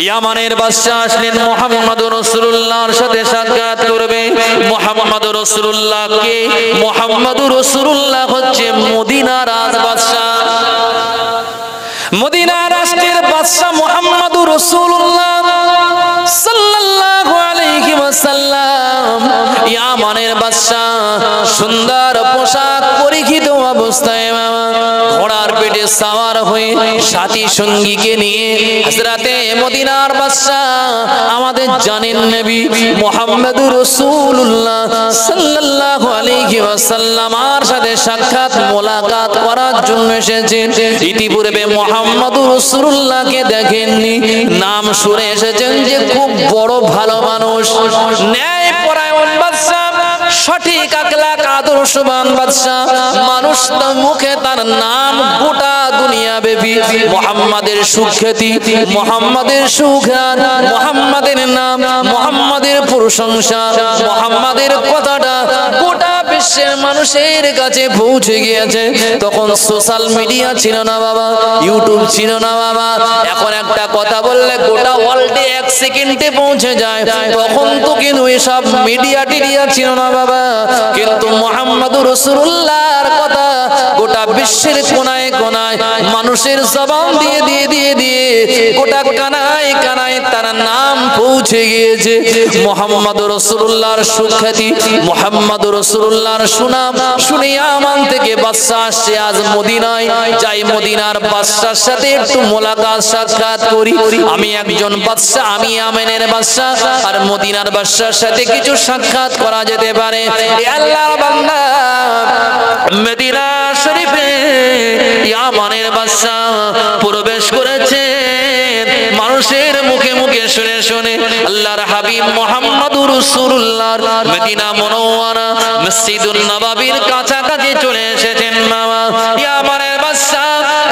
ইয়ামানের বাদশা আসলেন মুহাম্মদুর রাসূলুল্লাহর সাথে সাক্ষাৎ করবে। মুহাম্মদুর রাসূলুল্লাহ কে? মুহাম্মদুর রাসূলুল্লাহ হচ্ছে মদিনার রাজবাদশা, মদিনা রাষ্ট্রের বাদশা মুহাম্মদুর রাসূলুল্লাহ সাল্লাল্লাহু আলাইহি ওয়াসাল্লাম। ইয়ামানের বাদশা সুন্দর পোশাক পরিহিত অবস্থায় ঘোড়ার পেটে সাওয়ার হয়ে সাথী সঙ্গীকে নিয়ে হযরতে মদিনার বাদশা আমাদের জানেন নবী মুহাম্মদুর রাসূলুল্লাহ সাল্লাল্লাহু আলাইহি ওয়াসাল্লামের সাথে সাক্ষাৎ মোলাকাত করার জন্য এসেছেন। ইতিপূর্বে মুহাম্মদুর রাসূলুল্লাহকে দেখেননি, নাম শুনে এসেছেন যে খুব বড় ভালো মানুষ, ন্যায় পরায়ণ বাদশা, সঠিক আখলাক আদর্শবান বাদশা। মানুষ মুখে তার নাম গোটা দুনিয়া ব্যাপী মুহাম্মাদের সুখ্যাতি, মুহাম্মাদের সুঘ্রাণ, মুহাম্মাদের নাম, মুহাম্মাদের প্রশংসা, মুহাম্মাদের কথাটা গোটা বিশ্বের মানুষের কাছে পৌঁছে গিয়েছে। তখন সোশ্যাল মিডিয়া ছিল না বাবা, ইউটিউব ছিল না বাবা। এখন একটা কথা বললে গোটা ওয়ার্ল্ডে এক সেকেন্ডে পৌঁছে যায়। তখন তো কিন্তু এসব মিডিয়া টিডিয়া ছিল না বাবা, কিন্তু মুহাম্মদুর রাসূলুল্লাহর কথা গোটা বিশ্বের কোনায় কোনায় মানুষের জবান দিয়ে দিয়ে দিয়ে দিয়ে গোটা কানায় কানায় তার নাম পৌঁছে গিয়েছে। মুহাম্মদুর রাসূলুল্লাহর সুখ্যাতি, মুহাম্মদুর রাসূলুল্লাহর সুনাম শুনে ইয়ামান থেকে বাদশা আসছে আজ মদিনায়। যাই মদিনার বাদশার সাথে একটু মোলাকাত সাক্ষাৎ করি। আমি একজন বাদশা, আমি ইয়ামানের বাদশা, আর মদিনার বাদশার সাথে কিছু সাক্ষাৎ করা যেতে পারে। আল্লাহর বান্দা মদিনা শরীফে ইয়ামানের বাদশা প্রবেশ করেছে। মানুষের মুখে মুখে শুনে শুনে আল্লাহর হাবিব মুহাম্মদুর রাসূলুল্লাহর মদিনা মুনাওয়ারা মসজিদুন নববীর কাছাকাছি চলে এসেছেন। মামা ইয়ামানের বাদশা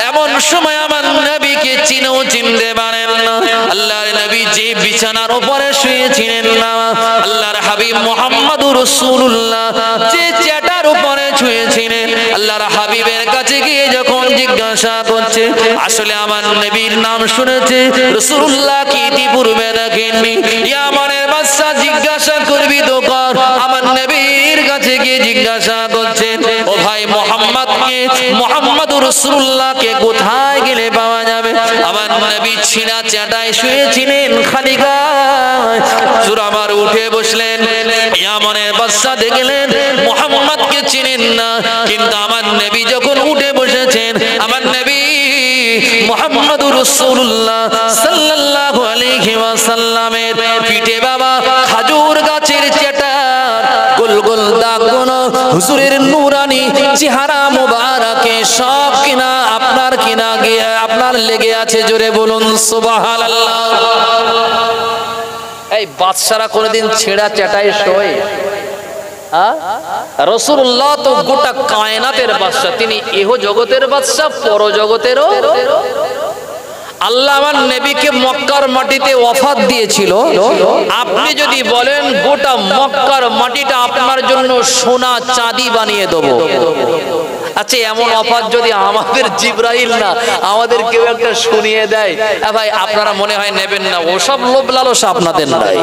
এমন সময় আমার নবীকে চিনেও চিনতে পারেন না। আল্লাহর নবী যে বিছানার উপরে শুয়েছিলেন না, আল্লাহর হাবিব মুহাম্মদুর রাসূলুল্লাহ যে চেটার উপরে শুয়েছিলেন, আল্লাহর হাবিবের কাছে গিয়ে যখন জিজ্ঞাসা করছে, আসলে আমার নবীর নাম শুনেছে, রাসূলুল্লাহ কি ইতিপূর্বে দেখেননি? ইয়ামানের বাদশা জিজ্ঞাসা করবি তো কর। আমার নবীর কাছে গিয়ে জিজ্ঞাসা করছে, ও ভাই মুহাম্মদকে, মুহাম্মদুর রাসূলুল্লাহকে কোথায় গেলে পাওয়া যাবে? আমার নবী ছিনা চাটায় শুয়েছিলেন খালি গায়। হুজুর আমার উঠে বসলেন। ইয়ামানের বাদশা দেখলেন মুহাম্মদকে চিনেন না, কিন্তু আমার নবী যখন উঠে বসেছেন, আমার নবী মুহাম্মদুর রাসূলুল্লাহ সাল্লাল্লাহু আলাইহি ওয়াসাল্লামের পিঠে বাবা খাজুর গাছের চেটার গোল গোল দাগগুলো হুজুরের নূরানি চেহারা মোবারকে সব কিনা আপনার কিনা গিয়ে আপনার লেগে আছে। জোরে বলুন সুবহানাল্লাহ। এই বাদশারা কোনদিন ছেঁড়া চেটায় শোয়? রাসূলুল্লাহ তো গোটা কায়নাতের বাদশা, তিনি ইহ জগতের বাদশা, পর জগতেরও। আল্লাহ আমার নবীকে মক্কার মাটিতে ওয়াফাত দিয়েছিল। আপনি যদি বলেন গোটা মক্কার মাটিটা আপনার জন্য সোনা চাঁদি বানিয়ে দেব, আচ্ছা এমন ওয়াফাত যদি আমাদের জিবরাইল না আমাদের কেউ একটা শুনিয়ে দেয়, ভাই আপনারা মনে হয় নেবেন না? ওসব লোভ লালসা আপনাদের নাই,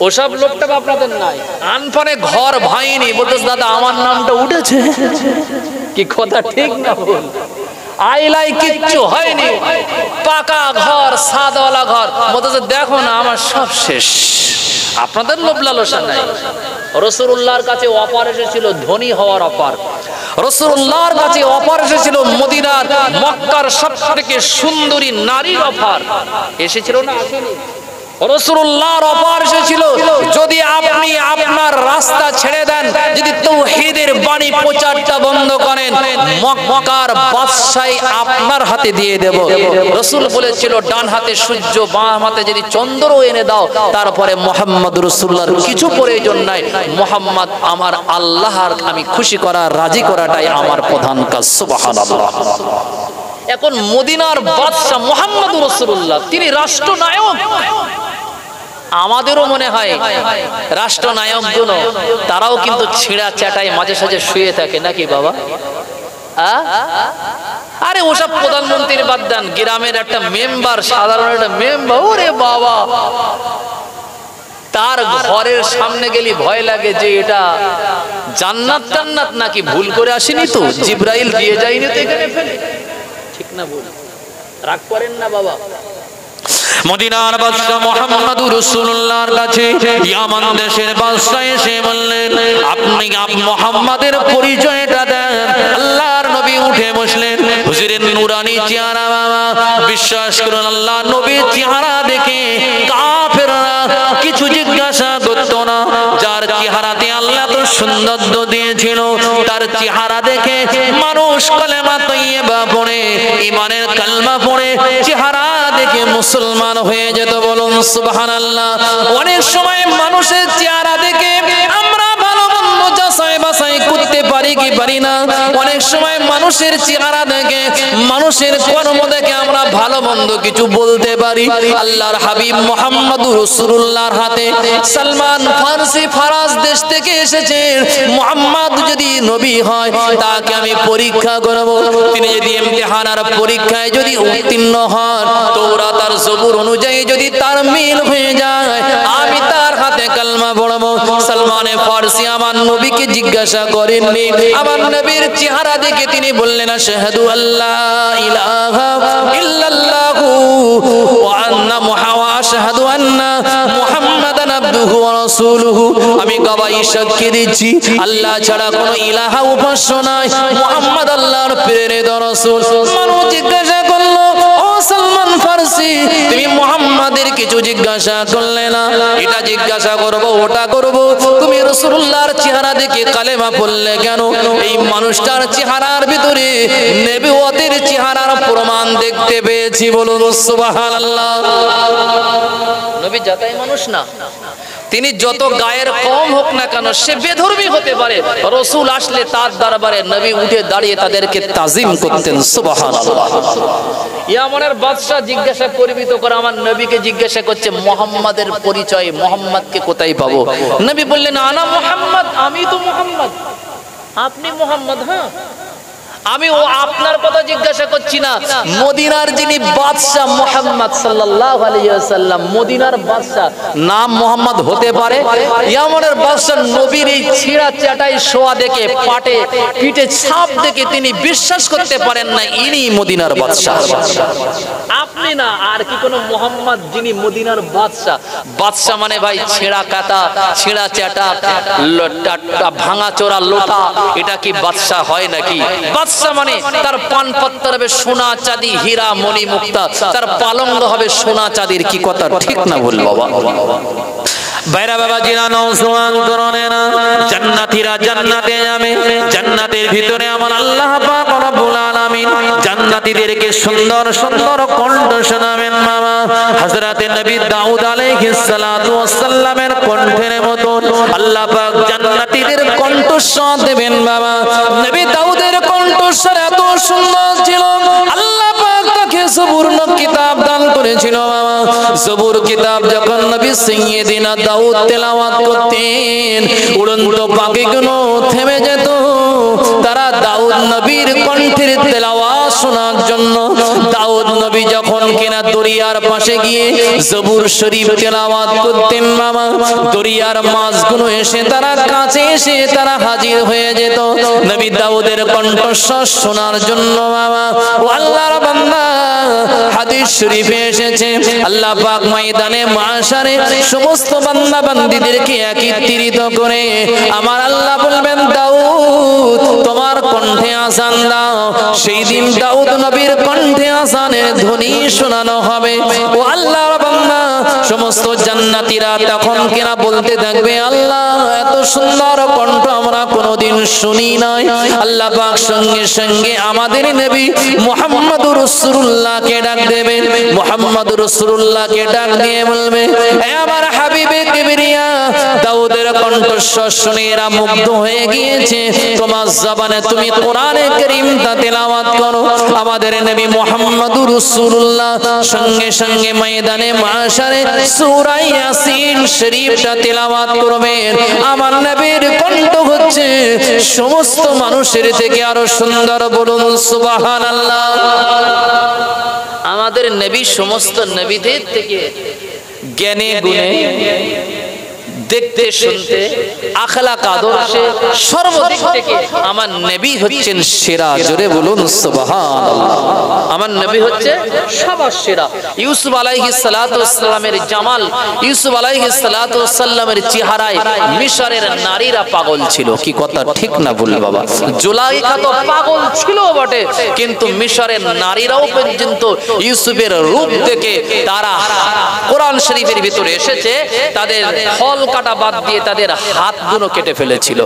ওসব লোকটা আপনাদের নাই। আনফানে ঘর ভাইনি বলতেছ দাদা আমার নামটা উঠেছে, কি কথা ঠিক না বল? আইলাই কিচ্ছু হয়নি, পাকা ঘর, সাদওয়ালা ঘর, বলতেছে দেখো না আমার সব শেষ। আপনাদের লোভ লালসা নাই। রাসূলুল্লাহর কাছে অফার এসেছিল ধনী হওয়ার অফার। রাসূলুল্লাহর কাছে অফার এসেছিল মদিনার মক্কার সবথেকে সুন্দরী নারীর অফার এসেছিল না? আসেনি? রাসূলুল্লাহর অফার এসেছিল যদি আপনি আপনার রাস্তা ছেড়ে দেন, যদি তাওহীদের বাণী প্রচারটা বন্ধ করেন, মক্কার বাদশাহী আপনার হাতে দিয়ে দেব। রাসূল বলেছিল ডান হাতে সূর্য, বাম হাতে যদি চন্দ্র এনে দাও, তারপরে মুহাম্মদুর রাসূলুল্লাহর কিছু প্রয়োজন নাই। মুহাম্মদ আমার আল্লাহর আমি খুশি করা, রাজি করাটাই আমার প্রধান কাজ। সুবহানাল্লাহ। এখন মদিনার বাদশা মুহাম্মদুর রাসূলুল্লাহ, তিনি রাষ্ট্রনায়ক। আমাদেরও মনে হয় রাষ্ট্রনায়কগুলো তারাও কিন্তু ছিঁড়া চাটায় মাঝে সাঝে শুয়ে থাকে নাকি বাবা? আরে ওসব প্রধানমন্ত্রীর বাদ দেন, গ্রামের একটা মেম্বার, সাধারণ একটা মেম্বার, ওরে বাবা, তার ঘরের সামনে গেলে ভয় লাগে যে এটা জান্নাত জান্নাত নাকি ভুল করে আসেনি তো, জিব্রাইল দিয়ে যায়নি তো এখানে ফেলে, ঠিক না ভুল? রাগ করেন না বাবা। মদিনার বাদশা মুহাম্মদুর রাসূলুল্লাহর কাছে ইয়ামান দেশের বাদশা এসে বললেন, আপনি মুহাম্মাদের পরিচয়টা দেন। আল্লাহর নবী উঠে বসলেন, হুজুরের নূরানি চেহারা, বাবা বিশ্বাস করুন আল্লাহর নবীর চেহারা দেখে কাফেররা কিছু জিজ্ঞাসা করত না। যার চেহারাতে আল্লাহ তো সৌন্দর্য দিয়েছিল, তার চেহারা দেখে মানুষ কালেমা তাইয়্যিবা পড়ে, ঈমানের কালমা পড়ে চেহারা দেখে মুসলমান হয়ে যেত। বলুন সুবহানাল্লাহ। অনেক সময় মানুষের চেহারা দেখে আমরা ভালো মন্দ যাচাই বাছাই করতে পারি কি পারি না। অনেক সময় মানুষের চেহারা দেখে, মানুষের কর্ম দেখে আমরা ভালো মন্দ কিছু বলতে পারি। আল্লাহর হাবিব মুহাম্মদুর রাসূলুল্লাহর হাতে সালমান ফারসি ফারাস দেশ থেকে এসেছে। মুহাম্মদ যদি নবী হয় তাকে আমি পরীক্ষা করব। তিনি যদি ইমতিহানার পরীক্ষায় যদি উত্তীর্ণ হন, তাওরাত আর জবুর অনুযায়ী যদি তার মিল হয়ে যায়, আমি তার হাতে কালমা পড়বো। সালমানে ফারসি আমার নবীকে জিজ্ঞাসা করেননি, আমার নবীর চেহারা দেখে তিনি বললেন, আশহাদু আল্লা ইলাহা ইল্লাল্লাহু ওয়া আন্না আশহাদু আন্না মুহাম্মাদান আবদুহু ওয়া রাসূলুহু। আমি গবাই সাক্ষী দিচ্ছি আল্লাহ ছাড়া কোনো ইলাহা উপাস্য নাই, মুহাম্মদ আল্লাহর প্রেরিত রাসূল। মানুষ জিজ্ঞাসা করলো, ও সালমান ফারসি, তুমি মুহাম্মাদের কিছু জিজ্ঞাসা করলে না, এটা জিজ্ঞাসা করব ওটা করব, তুমি রাসূলুল্লাহর চেহারা দেখে কালেমা পড়লে কেন? এই মানুষটার চেহারার ভিতরে নবুয়তের চেহারার প্রমাণ দেখতে পেয়েছি। বলুন সুবহানাল্লাহ। নবী জাতাই মানুষ না, তিনি যত গায়ের কম হোক না কেন, সে বেধর্মী হতে পারে, রাসূল আসলে তার দরবারে নবী উঠে দাঁড়িয়ে তাদেরকে তাজিম করতেন। সুবহানাল্লাহ। ইয়ামানের বাদশা জিজ্ঞাসা করবিত করে আমার নবীকে জিজ্ঞাসা করছে মুহাম্মাদের পরিচয়, মুহাম্মাদকে কোথায় পাবো? নবী বললেন, আনা মুহাম্মদ, আমি তো মুহাম্মদ। আপনি মুহাম্মদ? হ্যাঁ। আমি ও আপনার কথা জিজ্ঞাসা করছি না, মদিনার যিনি বাদশা মুহাম্মদ সাল্লাল্লাহু আলাইহি ওয়াসাল্লাম, মদিনার বাদশা নাম মুহাম্মদ হতে পারে? ইয়ামানের বাদশা নবীর এই ছিঁড়া চাটাই শোয়া দেখে, পাটে পিঠে ছাপ দেখে তিনি বিশ্বাস করতে পারেন না ইনি মদিনার বাদশা। আপনি না, আর কি কোন মুহাম্মদ যিনি মদিনার বাদশা? বাদশা মানে ভাই ছেঁড়া কাটা, ছেঁড়া চাটা, ভাঙা চোরা লোটা, এটা কি বাদশা হয় নাকি? বাদশা মানে তার পানপত্র হবে সোনা চাঁদি হীরা মণি মুক্তা, তার পালঙ্গ হবে সোনা চাঁদির। কি কথা ঠিক না ভুল বাবা? বাইরা বাবা জিনা নওজওয়ান তরুণেরা, জান্নাতীরা জান্নাতে যাবে, জান্নাতের ভিতরে আমার আল্লাহ পাক রব্বুল আলামিন জান্নাতীদেরকে সুন্দর সুন্দর কণ্ঠ শোনাবেন। বাবা হযরতে নবী দাউদ আলাইহিস সালাতু ওয়াস সালামের কণ্ঠের মতো আল্লাহ পাক জান্নাতীদের কণ্ঠস্বর দেবেন। বাবা নবী দাউদের কণ্ঠস্বর এত সুন্দর ছিল, আল্লাহ পাক তাকে জবুর কিতাব দান করেছিল। বাবা জবুর কিতাব যখন নবী সাইয়্যিদিনা দাউদ তেলাওয়াত করতেন, উড়ন্ত পাখিগুলো থেমে যেত, তারা দাউদ নবীর কণ্ঠের তেলাওয়াত শোনার জন্য। দাউদ নবী যখন কিনা দরিয়ার পাশে গিয়ে জবুর শরীফ তেলাওয়াত করতেন, বাবা দরিয়ার মাছগুলো এসে তারা কাছে এসে তারা হাজির হয়ে যেত নবী দাউদের কণ্ঠস্বর শোনার জন্য। বাবা ও আল্লাহর বান্দা, হাদিস শরীফে এসেছে আল্লাহ পাক ময়দানে মাশারে সমস্ত বান্দা বান্দীদেরকে একত্রিত করে আমার আল্লাহ বলবেন, দাউদ তোমার কণ্ঠে আযান দাও। সেই দিন দাউদ নবীর কণ্ঠে আযানের ধ্বনি শোনানো হবে। ও আল্লাহর বান্দা, সমস্ত জান্নাতীরা তখন কিনা বলতে থাকবে, আল্লাহ এত সুন্দর কণ্ঠ আমরা কোনোদিন শুনি নাই। আল্লাহ পাক সঙ্গে সঙ্গে আমাদের নবী মুহাম্মদুর রাসূলুল্লাহকে ডাক দেবেন। মুহাম্মদুর রাসূলুল্লাহকে ডাক দিয়ে বলবে, হে আমার হাবিবে কিবরিয়া, দাউদের কণ্ঠস্বর শুনে এরা মুগ্ধ হয়ে গিয়েছে, তোমার জবানে তুমি কোরআনে কারীম তা তেলাওয়াত করো। আমাদের নবী মুহাম্মদুর রাসূলুল্লাহ সঙ্গে সঙ্গে ময়দানে মাশারে সূরা ইয়াসিন শরীফটা তেলাওয়াত করবেন, আমার নবীর কণ্ঠ হচ্ছে সমস্ত মানুষের থেকে আরো সুন্দর। বলুন সুবহানাল্লাহ। আমাদের নবী সমস্ত নবীদের থেকে জ্ঞানে গুণে, দেখতে শুনতে, আখলাক আদর্শে, সর্বদিক থেকে আমার নবী হচ্ছেন সেরা। জোরে বলুন সুবহানাল্লাহ। আমার নবী হচ্ছে সবার সেরা। ইউসুফ আলাইহিস সালাতু ওয়াস সালামের জামাল, ইউসুফ আলাইহিস সালাতু ওয়াস সালামের চেহারায় মিশরের নারীরা পাগল ছিল। কি কথা ঠিক না ভুল বাবা? জুলাইখা তো পাগল ছিল বটে, কিন্তু মিশরের নারীরাও পর্যন্ত ইউসুফের রূপ দেখে তারা, কোরআন শরীফের ভিতরে এসেছে, তাদের ফল কাটা বাদ দিয়ে তাদের হাতগুলো কেটে ফেলেছিল।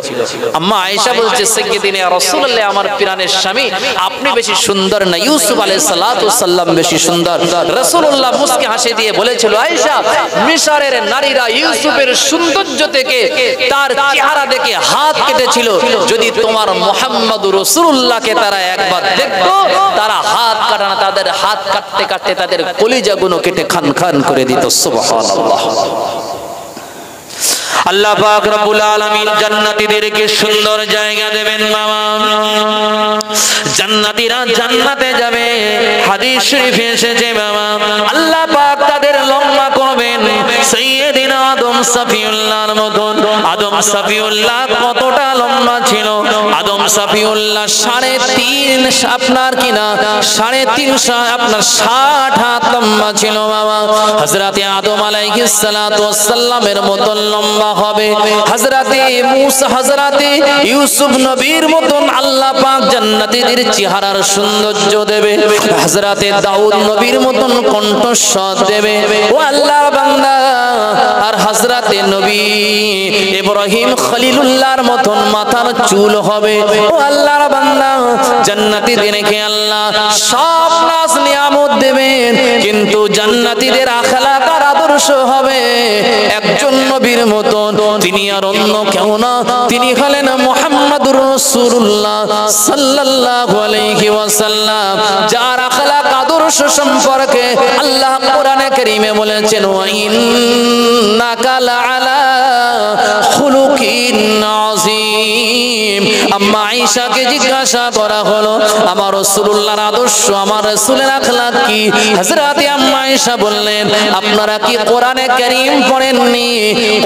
আম্মা আয়েশা বলছে, সাইয়্যিদিনা রাসূলুল্লাহ, আমার প্রাণের স্বামী, আপনি বেশি সুন্দর না, ইউসুফ আলাইহিস সালাতু ওয়াস সালাম বেশি সুন্দর। রাসূলুল্লাহ মুস্কি হাসি দিয়ে বলেছিল, আয়েশা, মিশরের নারীরা ইউসুফের সৌন্দর্য থেকে, তার চেহারা দেখে হাত কেটেছিল। যদি তোমার মুহাম্মদুর রাসূলুল্লাহকে তারা একবার দেখতো, তারা হাত কাটা না, তাদের হাত কাটতে কাটতে তাদের কলিজাগুলো কেটে খান খান করে দিত। সুবহানাল্লাহ। আল্লাহ পাক রব্বুল আলামিন জান্নাতীদেরকে সুন্দর জায়গা দেবেন বাবা। জান্নাতীরা জান্নাতে যাবে, হাদিস শরীফে এসেছে বাবা। আল্লাহ পাক তাদের লম্বা করবেন সাইয়্যিদিনা আদম সাফিউল্লাহর মতন। আদম সাফিউল্লাহ কতটা লম্বা ছিল? আদম সাফিউল্লাহ 3.5 আপনার কিনা 3.5 আপনার 60 হাত লম্বা ছিল বাবা। হযরতে আদম আলাইহিস সালাতু ওয়াস সালামের মতন লম্বা হবে। হযরতে মূসা, হযরতে ইউসুফ নবীর মতন আল্লাহ পাক জান্নাতীদের চেহারার সৌন্দর্য দেবে। হযরতে দাউদ নবীর মতন কণ্ঠস্বর দেবে। ও আল্লাহর বান্দা, আর হযরতে নবী ইব্রাহিম খলিলুল্লাহর মতন মাথার চুল হবে। ও আল্লাহর বান্দা, জান্নাতীদেরকে আল্লাহ সব নাজ নিয়ামত দেবেন, কিন্তু জান্নাতীদের আখলাক আর আদর্শ হবে একজন নবীর মতন। তিনি আর অন্য কেউ না, তিনি হলেন মুহাম্মদুর রাসূলুল্লাহ সাল্লাল্লাহু আলাইহি ওয়াসাল্লাম, যার আখলাক আদর্শ সম্পর্কে আল্লাহ কোরআনে কারীমে বলেছেন, ওয়া ইন্নাকা লাআলা খুলুকিন আযীম। আম্মা আয়েশাকে জিজ্ঞাসা করা হলো, আমার রাসূলুল্লাহর আদর্শ, আমার রাসূলের আখলাক কি? হযরতে আম্মা আয়েশা বললেন, আপনারা কি কোরআনে কারীম পড়েননি?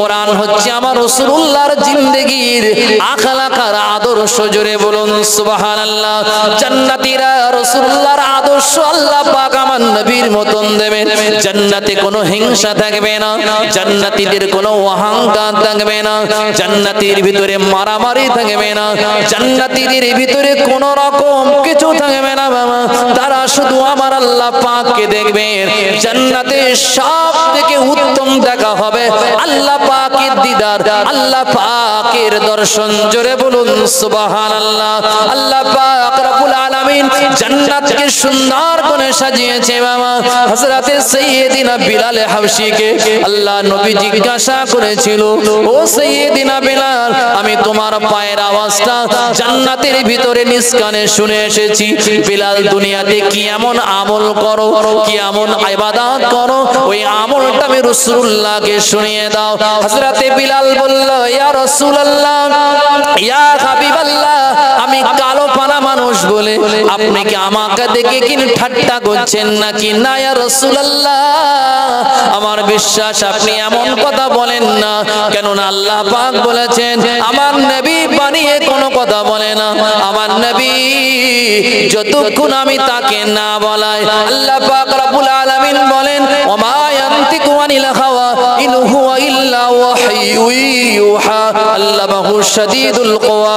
কোরআন হচ্ছে আমার রাসূলুল্লাহর জিন্দেগীর আখলাক আর আদর্শ। জোরে বলুন সুবহানাল্লাহ। জান্নাতীরা রাসূলুল্লাহর আদর্শ আল্লাহ পাক আমার নবীর মতন দেবেন। জান্নাতে কোনো হিংসা থাকবে না, জান্নাতীদের কোনো অহংকার থাকবে না, জান্নাতীর ভিতরে মারামারি থাকবে না, জান্নাতীদের ভিতরে কোনো রকম কিছু থাকবে না বাবা। তারা শুধু আমার আল্লাহ পাককে দেখবেন। জান্নাতে সবথেকে উত্তম দেখা হবে আল্লাহ পাকের দিদার, আল্লাহ পাকের দর্শন। জোরে বলুন সুবহানাল্লাহ। আল্লাহ পাক রব্বুল আলামিন জান্নাতকে সুন্দর করে সাজিয়েছে বাবা। হযরতে সাইয়্যিদিনা বিলাল হাবশীকে আল্লাহ নবী জিজ্ঞাসা করেছিল, ও সাইয়্যিদিনা বিলাল, আমি তোমার পায়ের আওয়াজটা জান্নাতের ভিতরে নিষ্কানে শুনে এসেছি। বিলাল, দুনিয়াতে কি এমন আমল করো, কি এমন ইবাদত করো, ওই আমলটা আমি রাসূলুল্লাহকে শুনিয়ে দাও। হযরতে বিলাল বলল, ইয়া রাসূলুল্লাহ, ইয়া হাবিবাল্লাহ, আমি কালো পানা মানুষ বলে আপনি কি আমাকে দেখে কি ঠাট্টা করছেন নাকি? না ইয়া রাসূলুল্লাহ, আমার বিশ্বাস আপনি এমন কথা বলেন না, কেননা আল্লাহ পাক বলেছেন আমার নবী বানিয়ে কোনো কথা বলে না। আমার নবী যতক্ষণ আমি তাকে না বলাই, আল্লাহ পাক রব্বুল আলামিন বলেন, ওমা ইয়ানতিকু আনিল হাওয়া ইন হুয়া ইল্লা ওয়াহয়ু ইউহা আল্লামাহু শাদীদুল কুওয়া।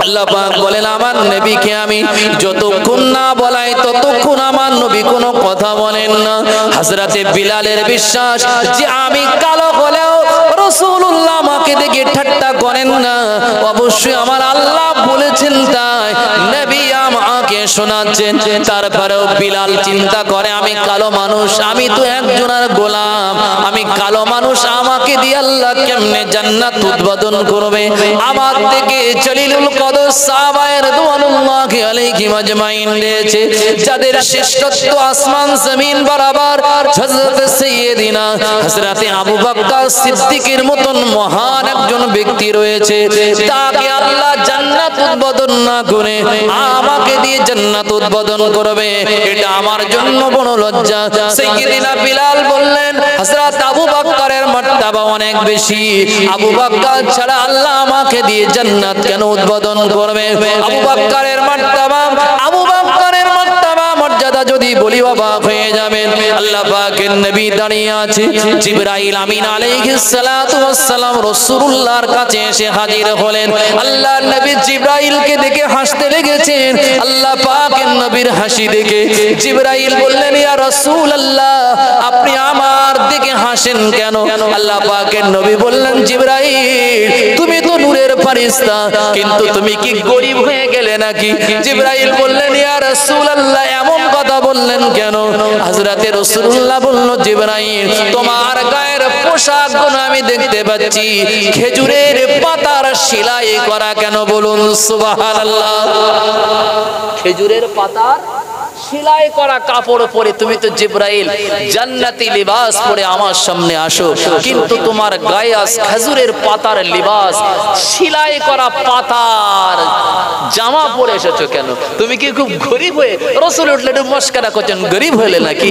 আল্লাহ পাক বলেন আমার নবীকে আমি যতক্ষণ না বলাই ততক্ষণ আমার নবী কোনো কথা বলেন না। হযরতে বিলালের বিশ্বাস যে আমি কালো হলেও রাসূলুল্লাহ আমাকে দেখে ঠাট্টা করেন না, অবশ্যই আমার আল্লাহ বলেছেন তাই নবী আমাকে আমাকে শোনাচ্ছেন। তারপরেও বিলাল চিন্তা করে আমি কালো মানুষ, আমি তো একজনের গোলাম, আমি কালো মানুষ, আমাকে দিয়ে আল্লাহ কেমনে জান্নাত উদ্বোধন করবে? আমার থেকে জলিলুল কদর সাহাবায়ে রাদিয়াল্লাহু আলাইহিম আজমাইন রয়েছে, যাদের শ্রেষ্ঠত্ব আসমান জমিন বরাবর। হযরত সাইয়্যিদিনা হযরত আবু বকর সিদ্দিকের মতন মহান একজন ব্যক্তি রয়েছে, তাকে আল্লাহ জান্নাত উদ্বোধন না করে আমাকে দিয়ে জান্নাত উদ্বোধন করবে, এটা আমার জন্য বড় লজ্জা। সাইয়্যিদিনা বিলাল বললেন, হযরত আবু বকরের মর্তবা অনেক বেশি, আবু বকর ছাড়া আল্লাহ আমাকে দিয়ে জান্নাত কেন উদ্বোধন করবে? আবু বকরের মর্তবা, আবু বকরের মর্তবা মর্যাদা যদি বলি অবাক হয়ে যাবেন। আল্লাহ পাকের নবী দাঁড়িয়ে আছে, জিবরাইল আমিন আলাইহিস সালাতু ওয়াস সালাম রাসূলুল্লাহর কাছে এসে হাজির হলেন। আল্লাহর নবী জিবরাইলকে দেখে হাসতে লেগেছেন। আল্লাহ পাকের নবীর হাসি দেখে জিবরাইল বললেন, ইয়া রাসূলুল্লাহ, আপনি আমার দিকে হাসেন কেন? আল্লাহ পাকের নবী বললেন, জিবরাইল, তুমি তো নূরের ফেরেশতা, কিন্তু তুমি কি গরীব হয়ে গেলে নাকি? জিবরাইল বললেন, ইয়া রাসূলুল্লাহ, এমন কথা বললেন কেন? হযরতে রাসূলুল্লাহ বলল, জিবরাইল, তোমার গায়ের পোশাকগুলো আমি দেখতে পাচ্ছি খেজুরের পাতার সেলাই করা, কেন বলুন সুবহানাল্লাহ। খেজুরের পাতার সেলাই করা কাপড় পরে তুমি তো জিবরাইল জান্নাতি লিবাস পরে আমার সামনে আসো, কিন্তু তোমার গায়ে আজ খেজুরের পাতার লিবাস, সেলাই করা পাতার জামা পরে এসেছো কেন? তুমি কি খুব গরীব হয়ে? রাসূল উঠলে একটু মস্করা করছেন, গরীব হলে নাকি?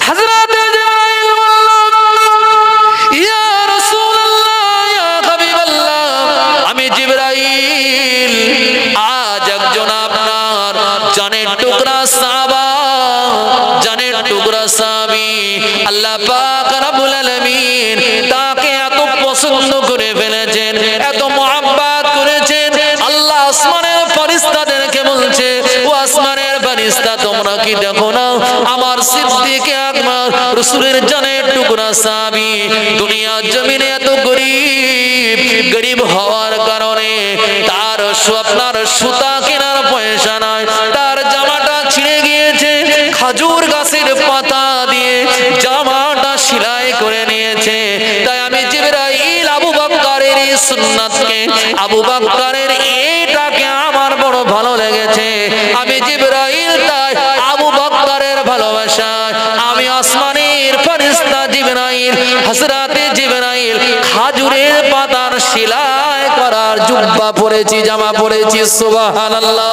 হযরত জিবরাইল বলল, ইয়া রাসূলুল্লাহ, ইয়া হাবিবাল্লাহ, আমি জিবরাইল আজ একজন আপনার জানের টুকরা সাহাবা, জানের টুকরা সাহাবী, আল্লাহ পাক রব্বুল আলামিন তাকে এত পছন্দ করে ফেলেছেন, এত মহব্বত করেছেন। আল্লাহ আসমানের ফেরেশতাদেরকে বলছে, ও আসমানের ফেরেশতা, তোমরা কি দেখো না আমার সিদ্দিক আকবর রাসূলের জানের টুকরা সাহাবী দুনিয়ার জমিনে এত গরীব হওয়ার কারণে তার আপনার সুতা কেনার পয়সা নাই, তার জামাটা ছিঁড়ে গিয়েছে, খাজুর গাছের পাতা দিয়ে জামাটা সেলাই করে নিয়েছে। তাই আমি জিবরাইল আবু বকরের এই সুন্নাতকে, আবু বকরের এটাকে আমার বড় ভালো লেগেছে। আমি জিবরাইল তাই আবু বকরের ভালোবাসায় আমি আসমানের ফেরেশতা জিবরাইল, হযরতে জিবরাইল খাজুরের পাতার সেলাই করার জুব্বা পরেছি, জামা পরেছি। সুবহানাল্লাহ।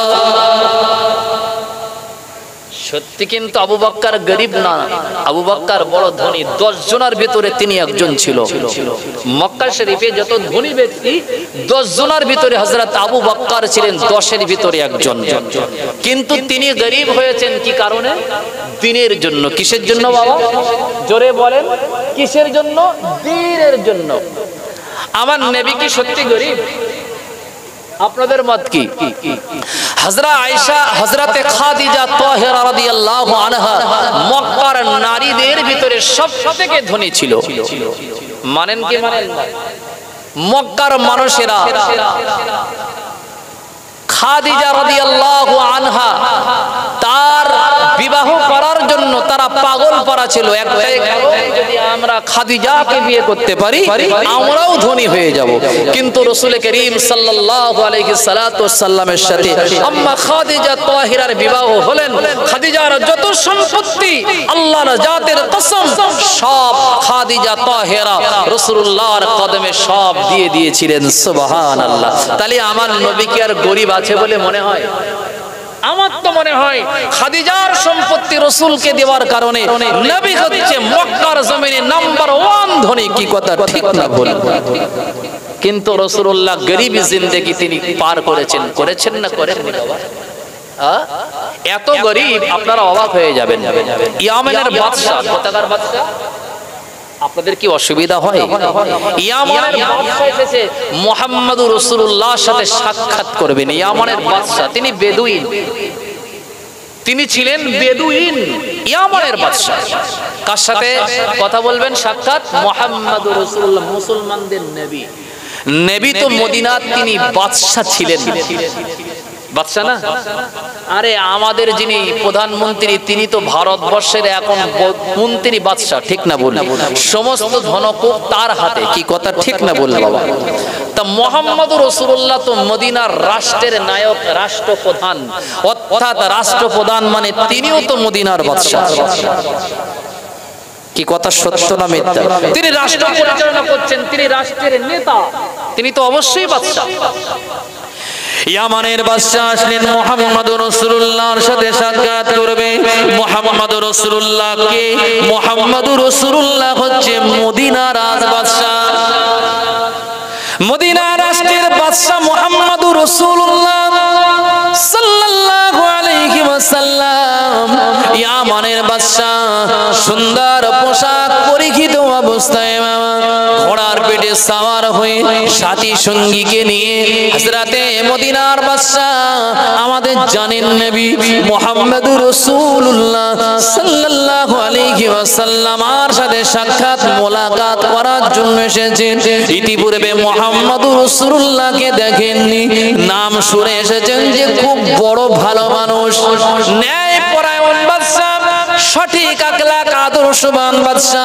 সত্যি কিন্তু আবু বকর গরীব না, আবু বকর বড় ধনী। 10 জনের ভিতরে তিনি একজন ছিল। মক্কা শরীফে যত ধনী ব্যক্তি 10 জনের ভিতরে হযরত আবু বকর ছিলেন 10 এর ভিতরে একজন। কিন্তু তিনি গরীব হয়েছেন কি কারণে? দ্বীনের জন্য। কিসের জন্য বাবা? জোরে বলেন, কিসের জন্য? দ্বীনের জন্য। আমার নবী কি সত্যি গরীব? আপনাদের মত কি? হযরত আয়েশা, হযরতে খাদিজা তাহেরা রাদিয়াল্লাহু আনহা মক্কার নারীদের ভিতরে সবথেকে ধনী ছিল। মানেন কি মানেন না? মক্কার মানুষেরা খাদিজা রাদিয়াল্লাহু আনহা তার বিবাহ করার জন্য তারা পাগল পারা ছিল। একটাই কারণ, যদি আমরা খাদিজাকে বিয়ে করতে পারি আমরাও ধনী হয়ে যাব। কিন্তু রাসূল করিম সাল্লাল্লাহু আলাইহি সাল্লাতু সাল্লামের সাথে আম্মা খাদিজা তাহিরার বিবাহ হলেন। খাদিজার যত সম্পত্তি আল্লাহর জাতের কসম সব খাদিজা তাহিরা রাসূলুল্লাহর কদমে সব দিয়ে দিয়েছিলেন। সুবহানাল্লাহ। তাহলে আমার নবী কি আর গরীব আছে বলে মনে হয়? আমার তো মনে হয় খাদিজার সম্পত্তি রাসূলকে দেওয়ার কারণে নবী হচ্ছে মক্কার জমিনে নাম্বার 1 ধনী। কি কথা ঠিক না ভুল? কিন্তু রাসূলুল্লাহ গরীবী জিন্দেগি তিনি পার করেছেন, করেছেন না করেননি বাবা? এত গরীব আপনারা অবাক হয়ে যাবেন। ইয়ামেনের বাদশা, কোথাকার বাদশা? আপনাদের কি অসুবিধা হয়? ইয়ামানের বাদশা এসেছে মুহাম্মদুর রাসূলুল্লাহর সাথে সাক্ষাৎ করবেন। ইয়ামানের বাদশা তিনি বেদুইন, তিনি ছিলেন বেদুইন। ইয়ামানের বাদশা কার সাথে কথা বলবেন? সাক্ষাৎ মুহাম্মদুর রাসূলুল্লাহ, মুসলমানদের নবী। নবী তো মদিনার তিনি বাদশা ছিলেন। বাদশা না? আরে আমাদের যিনি প্রধানমন্ত্রী তিনি তো ভারতবর্ষের এখন মন্ত্রী বাদশা, ঠিক না বললাম? সমস্ত ধনকুব তার হাতে, কি কথা ঠিক না বললাম বাবা? তা মুহাম্মদুর রাসূলুল্লাহ তো মদিনার রাষ্ট্রের নায়ক, রাষ্ট্রপ্রধান, অর্থাৎ রাষ্ট্রপ্রধান মানে তিনিও তো মদিনার বাদশা। কি কথা সত্য না মিথ্যা? তিনি রাষ্ট্র পরিচালনা করছেন, তিনি রাষ্ট্রের নেতা, তিনি তো অবশ্যই বাদশা। ইয়ামানের বাদশা আসলেন মুহাম্মদুর রাসূলুল্লাহর সাথে সাক্ষাৎ করবে। মুহাম্মদুর রাসূলুল্লাহ কে? মুহাম্মদুর রাসূলুল্লাহ হচ্ছে মদিনার রাজবাদশা, মদিনা রাষ্ট্রের বাদশা মুহাম্মদুর রাসূলুল্লাহ সাল্লাল্লাহু আলাইহি ওয়াসাল্লাম। ইয়ামানের বাদশা সুন্দর পোশাক পরিহিত অবস্থায় ঘোড়ার পেটে সাওয়ার হয়ে সাথী সঙ্গীকে নিয়ে হযরতে মদিনার বাদশা আমাদের জানেন নবী মুহাম্মদুর রাসূলুল্লাহ সাল্লাল্লাহু আলাইহি ওয়াসাল্লামের সাথে সাক্ষাৎ মোলাকাত করার জন্য এসেছেন। ইতিপূর্বে মুহাম্মদুর রাসূলুল্লাহকে দেখেননি, নাম শুনে এসেছেন যে খুব বড় ভালো মানুষ, ন্যায় পরায়ণ বাদশা, সঠিক আখলাক আদর্শবান বাদশা।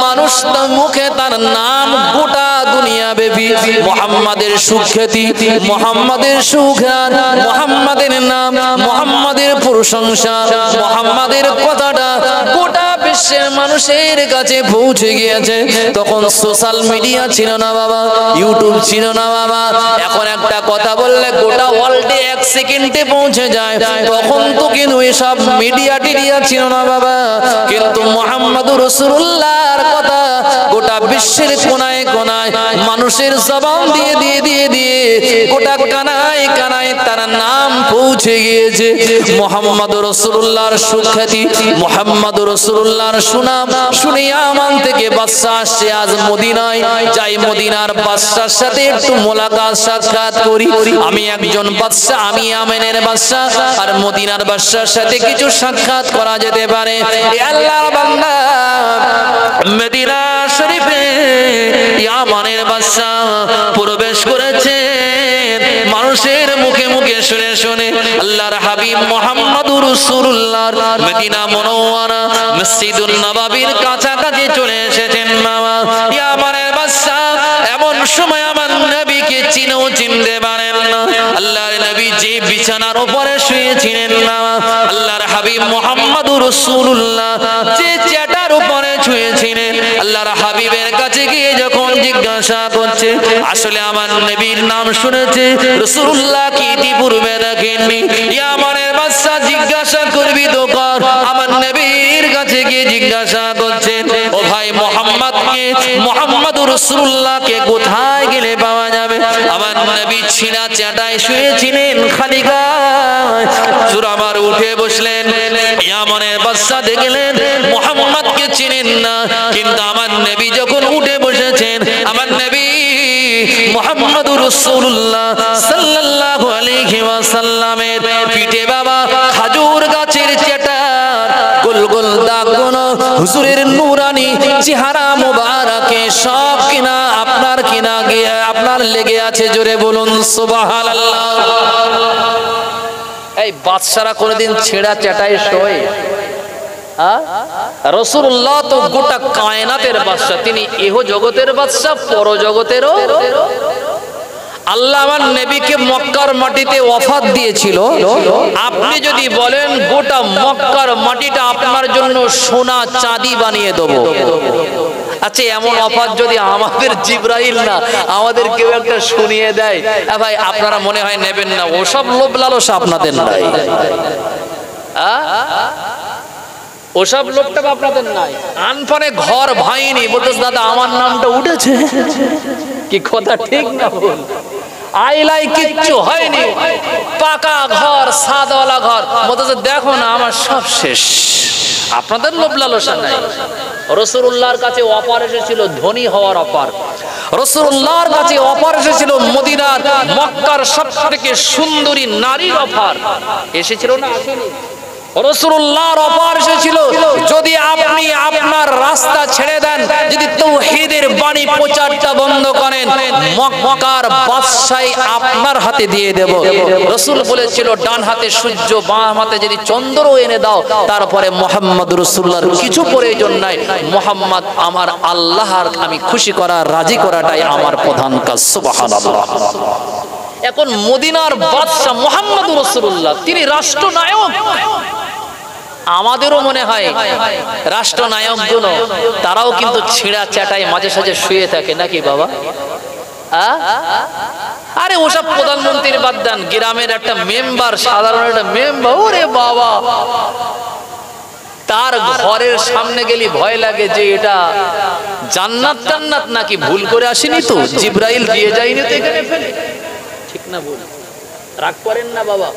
মানুষ মুখে তার নাম গোটা দুনিয়া ব্যাপী, মুহাম্মাদের সুখ্যাতি, মুহাম্মাদের সুঘ্রাণ, মুহাম্মাদের নাম, মুহাম্মাদের প্রশংসা, মুহাম্মাদের কথাটা গোটা বিশ্বের মানুষের কাছে পৌঁছে গিয়েছে। তখন সোশ্যাল মিডিয়া ছিল না বাবা, ইউটিউব ছিল না বাবা। এখন একটা কথা বললে গোটা ওয়ার্ল্ডে এক সেকেন্ডে পৌঁছে যায়। তখন তো কিন্তু এসব মিডিয়া টিডিয়া ছিল না বাবা, কিন্তু মুহাম্মদুর রাসূলুল্লাহর কথা গোটা বিশ্বের কোনায় কোনায় মানুষের জবান দিয়ে দিয়ে দিয়ে দিয়ে গোটা কানায় কানায় তার নাম পৌঁছে গিয়েছে। মুহাম্মদুর রাসূলুল্লাহর সুখ্যাতি, মুহাম্মদুর রাসূলুল্লাহর সুনাম শুনে ইয়ামান থেকে বাদশা আসছে আজ মদিনায়। যাই মদিনার বাদশার সাথে একটু মোলাকাত সাক্ষাৎ করি। আমি একজন বাদশা, আমি ইয়ামানের বাদশা, আর মদিনার বাদশার সাথে কিছু সাক্ষাৎ করা যেতে পারে। আল্লাহর বান্দা মদিনা শরীফে ইয়ামানের বাদশা প্রবেশ করেছে। মানুষের মুখে মুখে শুনে শুনে আল্লাহর হাবিব মুহাম্মদুর রাসূলুল্লাহর মদিনা মুনাওয়ারা মসজিদুন নববীর কাছাকাছি চলে এসেছেন। মামা ইয়ামানের বাদশা এমন সময় আমার নবীকে চিনেও চিনতে পারেন না। আল্লাহর নবী যে বিছানার উপরে শুয়েছিলেন না, আল্লাহর হাবিব মুহাম্মদুর রাসূলুল্লাহ যে চেটার উপরে শুয়েছিলেন, আল্লাহর হাবিবের কাছে গিয়ে যখন জিজ্ঞাসা করছে, আসলে আমার নবীর নাম শুনেছে, রাসূলুল্লাহ কি ইতিপূর্বে দেখেননি? ইয়ামানের বাদশা জিজ্ঞাসা করবি তো কর। আমার নবীর কাছে গিয়ে জিজ্ঞাসা করছে, ও ভাই মুহাম্মদকে, মুহাম্মদুর রাসূলুল্লাহকে কোথায় গেলে পাওয়া যাবে? আমার নবী ছিনা চাটায় শুয়েছিলেন খালি গায়। হুজুর আমার উঠে বসলেন। ইয়ামানের বাদশা দেখলেন মুহাম্মদকে চিনেন না, কিন্তু আমার নবী যখন উঠে বসেছেন, আমার নবী মুহাম্মদুর রাসূলুল্লাহ সাল্লাল্লাহু আলাইহি ওয়াসাল্লামের পিঠে বাবা খাজুর গাছের চেটার গোল গোল দাগগুলো হুজুরের নূরানি চেহারা মোবারকে সব কিনা আপনার কিনা গিয়ে আপনার লেগে আছে। জোরে বলুন সুবহানাল্লাহ। এই বাদশারা কোনদিন ছেঁড়া চেটায় শোয়? রাসূলুল্লাহ তো গোটা কায়নাতের বাদশা, তিনি ইহ জগতের বাদশা, পর জগতেরও। আল্লাহ আমার নবীকে মক্কার মাটিতে ওয়াফাত দিয়েছিল। আপনি যদি বলেন গোটা মক্কার মাটিটা আপনার জন্য সোনা চাঁদি বানিয়ে দেবো, আচ্ছা এমন অফার যদি আমাদের জিবরাইল না আমাদের কেউ একটা শুনিয়ে দেয়, ভাই আপনারা মনে হয় নেবেন না? ওসব লোভ লালসা আপনাদের নাই, ওসব লোকটা আপনাদের নাই। আনফানে ঘর ভাইনি বলতেছ দাদা আমার নামটা উঠেছে, কি কথা ঠিক না বল? আইলাই কিচ্ছু হয়নি, পাকা ঘর, সাদওয়ালা ঘর, বলতেছে দেখো না আমার সব শেষ। আপনাদের লোভ লালসা নাই। রাসূলুল্লাহর কাছে অফার এসেছিল ধনী হওয়ার অফার। রাসূলুল্লাহর কাছে অফার এসেছিল মদিনার মক্কার সবথেকে সুন্দরী নারীর অফার এসেছিল না? আসেনি? রাসূলুল্লাহর অফার এসেছিল যদি আপনি আপনার রাস্তা ছেড়ে দেন, যদি তাওহীদের বাণী প্রচারটা বন্ধ করেন, মক্কার বাদশাহী আপনার হাতে দিয়ে দেব। রাসূল বলেছিল ডান হাতে সূর্য, বাম হাতে যদি চন্দ্র এনে দাও, তারপরে মুহাম্মদ রাসূলুল্লাহর কিছু প্রয়োজন নাই। মুহাম্মদ আমার আল্লাহর আমি খুশি করা, রাজি করাটাই আমার প্রধান কাজ। সুবহানাল্লাহ। এখন মদিনার বাদশা মুহাম্মদ রাসূলুল্লাহ, তিনি রাষ্ট্রনায়ক। আমাদেরও মনে হয় রাষ্ট্রনায়কগুলো তারাও কিন্তু ছিঁড়া চাটাই মাঝে সাঝে শুয়ে থাকে নাকি বাবা? আরে ওসব প্রধানমন্ত্রীর বাদ দেন, গ্রামের একটা মেম্বার, সাধারণ একটা মেম্বার, ওরে বাবা, তার ঘরের সামনে গেলে ভয় লাগে যে এটা জান্নাত জান্নাত নাকি ভুল করে আসেনি তো, জিবরাইল দিয়ে যায়নি তো এখানে ফেলে। ঠিক না ভুল? রাগ করেন না বাবা।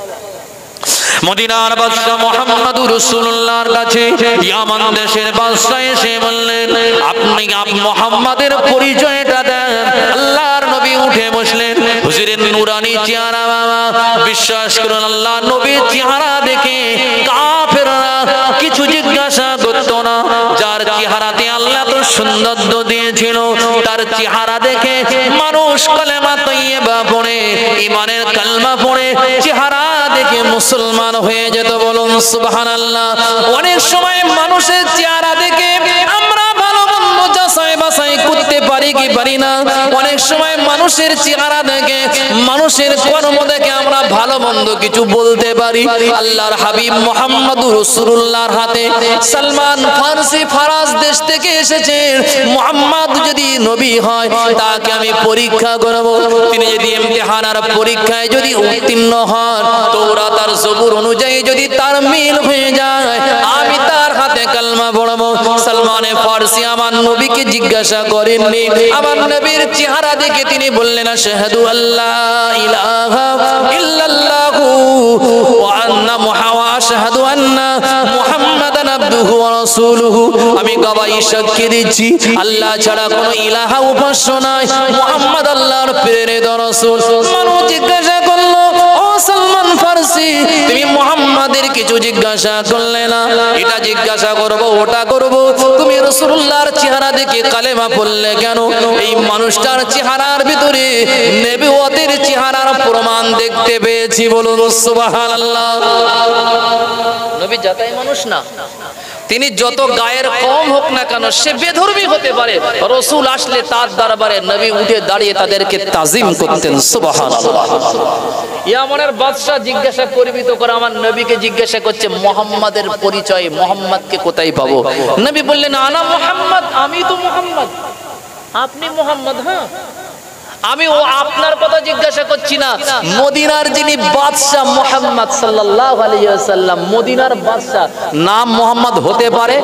মদিনার বাদশা মুহাম্মদুর রাসূলুল্লাহর কাছে ইয়ামান দেশের বাদশা এসে বললেন, আপনি মুহাম্মাদের পরিচয়টা দেন। আল্লাহর নবী উঠে বসলেন। হুজুরের নূরানি চেহারা, বাবা বিশ্বাস করুন, আল্লাহর নবীর চেহারা দেখে কাফেররা কিছু জিজ্ঞাসা করত না। যার চেহারাতে আল্লাহ তো সৌন্দর্য দিয়েছিল, তার চেহারা দেখে মানুষ কালেমা তাইয়্যিবা পড়ে, ঈমানের কালমা পড়ে চেহারা দেখে মুসলমান হয়ে যেত। বলুন সুবহানাল্লাহ। অনেক সময় মানুষের চেহারা দেখে আমরা ভালো মন্দ যাচাই বাছাই করতে পারি কি পারি না। অনেক সময় মানুষের চেহারা দেখে, মানুষের কর্ম দেখে আমরা ভালো মন্দ কিছু বলতে পারি। আল্লাহর হাবিব মুহাম্মদুর রাসূলুল্লাহর হাতে সালমান ফারসি ফারাস দেশ থেকে এসেছে। মুহাম্মদ যদি নবী হয়, তাকে আমি পরীক্ষা করব। তিনি যদি ইমতিহানার পরীক্ষায় যদি উত্তীর্ণ হন, তাওরাত আর জবুর অনুযায়ী যদি তার মিল হয়ে যায়, আমি তার হাতে কালমা পড়বো। সালমানে ফারসি আমার নবীকে জিজ্ঞাসা করেননি, আমার নবীর চেহারা দেখে তিনি বললেন, আশহাদু আল্লা ইলাহা ইল্লাল্লাহু ওয়া আন্না আশহাদু আন্না মুহাম্মাদান আবদুহু ওয়া রাসূলুহু। আমি গবাই সাক্ষী দিচ্ছি আল্লাহ ছাড়া কোনো ইলাহা উপাস্য নাই, মুহাম্মদ আল্লাহর প্রেরিত রাসূল। মানুষ জিজ্ঞাসা করলো, ও সালমান ফারসি, তুমি মুহাম্মাদের কিছু জিজ্ঞাসা করলে না, এটা জিজ্ঞাসা করব, ওটা করব, তুমি রাসূলুল্লাহর চেহারা দেখে কালেমা পড়লে কেন? এই মানুষটার চেহারার ভিতরে নবুয়তের চেহারার প্রমাণ দেখতে পেয়েছি। বলুন সুবহানাল্লাহ। নবী জাতাই মানুষ না, তিনি যত গায়ের কম হোক না কেন, সে বেধর্মী হতে পারে, রাসূল আসলে তার দরবারে নবী উঠে দাঁড়িয়ে তাদেরকে তাজিম করতেন। সুবহানাল্লাহ। ইয়ামানের বাদশা জিজ্ঞাসা করবিত করে আমার নবীকে জিজ্ঞাসা করছে মুহাম্মাদের পরিচয়, মুহাম্মাদকে কোথায় পাবো? নবী বললেন, আনা মুহাম্মদ, আমি তো মুহাম্মদ। আপনি মুহাম্মদ? হ্যাঁ। আমি ও আপনার কথা জিজ্ঞাসা করছি না, মদিনার যিনি বাদশা মুহাম্মদ সাল্লাল্লাহু আলাইহি ওয়াসাল্লাম, মদিনার বাদশা নাম মুহাম্মদ হতে পারে?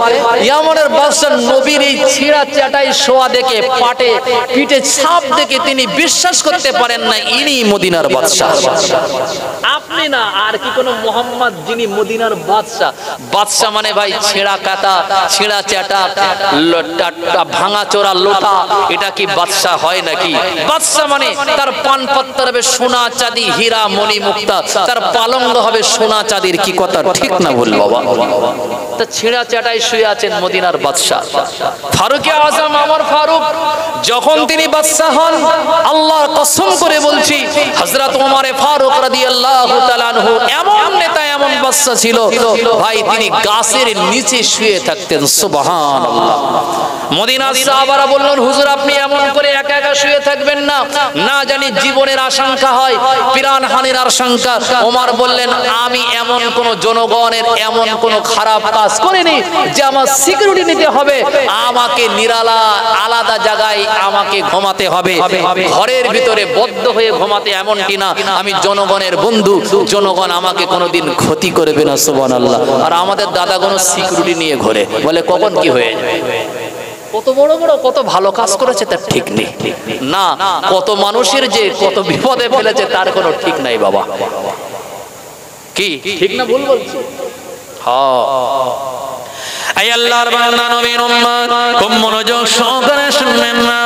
ইয়ামানের বাদশা নবীর এই ছিঁড়া চাটাই শোয়া দেখে, পাটে পিঠে ছাপ দেখে তিনি বিশ্বাস করতে পারেন না ইনি মদিনার বাদশা। আপনি না, আর কি কোন মুহাম্মদ যিনি মদিনার বাদশা? বাদশা মানে ভাই ছেঁড়া কাটা, ছেঁড়া চাটা, ভাঙা চোরা লোটা, এটা কি বাদশা হয় নাকি? বাদশা মানে তার পানপত্র হবে সোনা চাঁদি হীরা মণি মুক্তা, তার পালঙ্গ হবে সোনা চাঁদির। কি কথা ঠিক না ভুল বাবা? তা ছেঁড়া চাটাই শুয়ে আছেন মদিনার বাদশা। ফারুকে আজম আমার ফারুক যখন তিনি বাদশা হন, আল্লাহর কসম করে বলছি, হযরত ওমর ফারুক রাদিয়াল্লাহু তাআলা আনহু এমন নেতা, এমন বাদশা ছিল ভাই, তিনি গাছের নিচে শুয়ে থাকতেন। সুবহানাল্লাহ। মদিনার সাহাবারা বললেন, হুজুর আপনি এমন করে একা একা শুয়ে থাকবেন না, না জানি জীবনের আশঙ্কা হয়, প্রাণহানির আশঙ্কা। ওমর বললেন, আমি এমন কোন জনগণের এমন কোন খারাপ কাজ করিনি যে আমার সিকিউরিটি নিতে হবে, আমাকে নিরালা আলাদা জায়গায় আমাকে ঘুমাতে হবে, ঘরের ভিতরে বদ্ধ হয়ে ঘুমাতে এমনটি না, আমি জনগণের বন্ধু, জনগণ আমাকে কোনোদিন ক্ষতি করবে না। সুবহানাল্লাহ। আর আমাদের দাদাগণ সিকিউরিটি নিয়ে ঘোরে, বলে কখন কি হয়ে যাবে। কত বড় বড় কত ভালো কাজ করেছে তার ঠিক নেই, না কত মানুষের যে কত বিপদে ফেলেছে তার কোনো ঠিক নাই বাবা। কি ঠিক না ভুল বলছি? হ্যাঁ। এই আল্লাহর বান্দা নবীর উম্মত খুব মনোযোগ সহকারে শুনবেন না।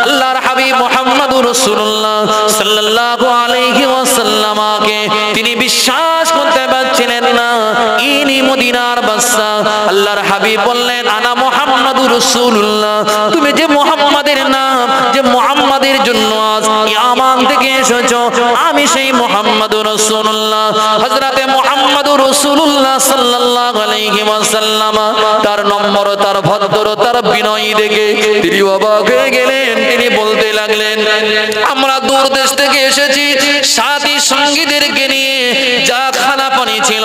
আল্লাহর হাবিব মুহাম্মদুর রাসূলুল্লাহ সাল্লাল্লাহু আলাইহি ওয়াসাল্লামকে তিনি বিশ্বাস করতে পারছিলেন না ইনি মদিনার বাদশা। আল্লাহর হাবিব বললেন, আনা মুহাম্মদুর মুহাম্মাদুর রাসূলুল্লাহ, তুমি যে মুহাম্মাদের নাম, যে মুহাম্মাদের জন্য আজ ইয়ামান থেকে এসেছো, আমি সেই মুহাম্মাদুর রাসূলুল্লাহ। হযরতে মুহাম্মাদুর রাসূলুল্লাহ সাল্লাল্লাহু আলাইহি ওয়াসাল্লাম তার নম্বর, তার ভদ্র, তার বিনয় দেখে তিনি অবাক হয়ে গেলেন। তিনি বলতে লাগলেন, আমরা দূর দেশ থেকে এসেছি, সাথী সঙ্গীদেরকে নিয়ে যা খানা পানি ছিল,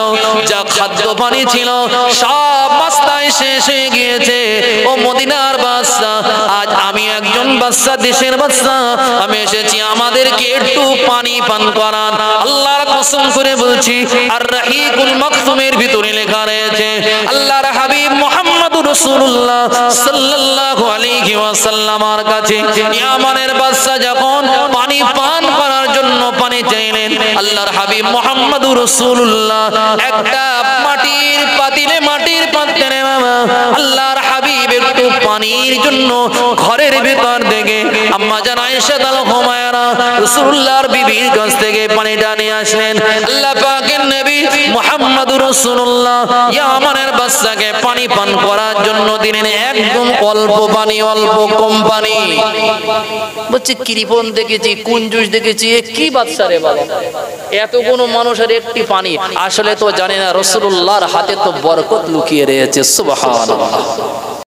যা খাদ্য পানি ছিল, সব মাস্তায় শেষ হয়ে গিয়েছে। ও মদিনার বাদশা, আজ আমি একজন বাদশা, দেশের বাদশা, আমি এসেছি আমাদেরকে একটু পানি পান করান। আল্লাহর কসম করে বলছি, আর রাহিকুল মাকতুমের ভিতরে লেখা রয়েছে, আল্লাহর হাবিব মুহাম্মাদুর রাসূলুল্লাহ সাল্লাল্লাহু আলাইহি ওয়াসাল্লামের কাছে ইয়ামানের বাদশা যখন পানি পান করার জন্য পানি চাইলেন, আল্লাহর হাবিব মুহাম্মাদুর রাসূলুল্লাহ একটা মাটির পাতিলে, মাটির পাত্রে আল্লাহর হাবিব একটু পানির জন্য ঘরের ভিতর থেকে আম্মা জান আয়েশা আল হুমায়রা রাসূলুল্লাহর বিবির কাছ থেকে পানিটা নিয়ে আসলেন। আল্লাহ পাকের নবী মুহাম্মাদুর রাসূলুল্লাহ ইয়ামানের বাদশাকে পানি পান করার জন্য দিলেন একদম অল্প পানি, অল্প কম পানি। বলছে কৃপণ দেখেছি, কুঞ্জুস দেখেছি, এ কি বাদশা রে বাবা, এত কোন মানুষের একটি পানি। আসলে তো জানে না রাসূলুল্লাহর হাতে তো বরকত লুকিয়ে রয়েছে। সুবহানাল্লাহ।